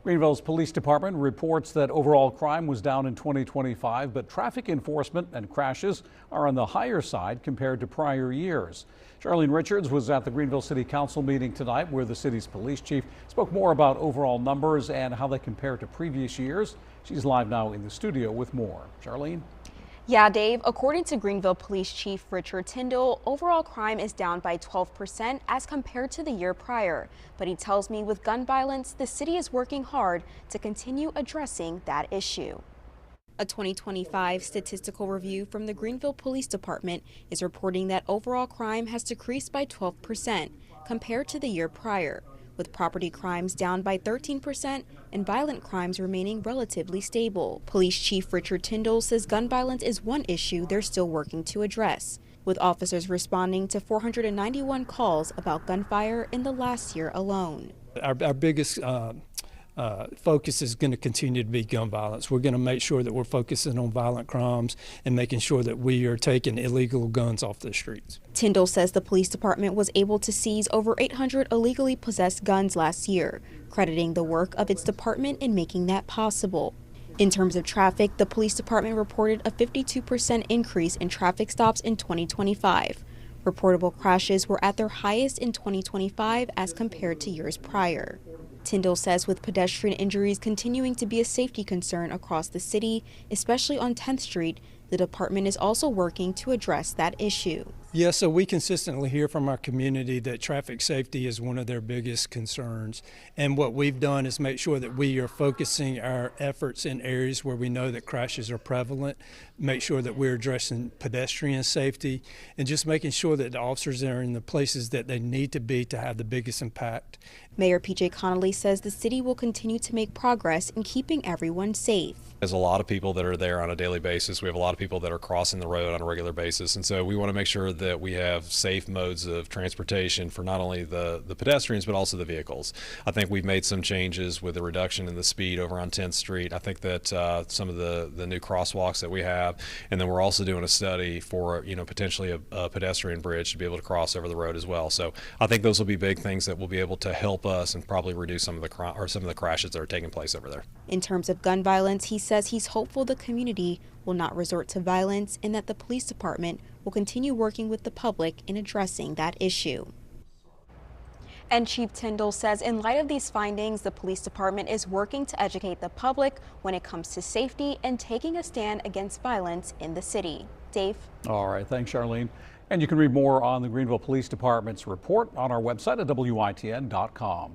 Greenville's Police Department reports that overall crime was down in 2025, but traffic enforcement and crashes are on the higher side compared to prior years. Charlene Richards was at the Greenville City Council meeting tonight where the city's police chief spoke more about overall numbers and how they compare to previous years. She's live now in the studio with more. Charlene? Yeah, Dave, according to Greenville Police Chief Richard Tyndall, overall crime is down by 12% as compared to the year prior. But he tells me with gun violence, the city is working hard to continue addressing that issue. A 2025 statistical review from the Greenville Police Department is reporting that overall crime has decreased by 12% compared to the year prior, with property crimes down by 13% and violent crimes remaining relatively stable. Police Chief Richard Tyndall says gun violence is one issue they're still working to address, with officers responding to 491 calls about gunfire in the last year alone. Our biggest focus is going to continue to be gun violence. We're going to make sure that we're focusing on violent crimes and making sure that we are taking illegal guns off the streets. Tyndall says the police department was able to seize over 800 illegally possessed guns last year, crediting the work of its department in making that possible. In terms of traffic, the police department reported a 52% increase in traffic stops in 2025. Reportable crashes were at their highest in 2025 as compared to years prior. Tyndall says with pedestrian injuries continuing to be a safety concern across the city, especially on 10th Street, the department is also working to address that issue. Yeah, so we consistently hear from our community that traffic safety is one of their biggest concerns. And what we've done is make sure that we are focusing our efforts in areas where we know that crashes are prevalent, make sure that we're addressing pedestrian safety, and just making sure that the officers are in the places that they need to be to have the biggest impact. Mayor P.J. Connolly says the city will continue to make progress in keeping everyone safe. There's a lot of people that are there on a daily basis. We have a lot of people that are crossing the road on a regular basis. And so we want to make sure that we have safe modes of transportation for not only the pedestrians, but also the vehicles. I think we've made some changes with the reduction in the speed over on 10th Street. I think that some of the new crosswalks that we have, and then we're also doing a study for, potentially a pedestrian bridge to be able to cross over the road as well. So I think those will be big things that will be able to help us and probably reduce some of the crashes that are taking place over there. In terms of gun violence, he says he's hopeful the community will not resort to violence and that the police department will continue working with the public in addressing that issue. And Chief Tyndall says in light of these findings, the police department is working to educate the public when it comes to safety and taking a stand against violence in the city. Dave? All right, thanks, Charlene. And you can read more on the Greenville Police Department's report on our website at WITN.com.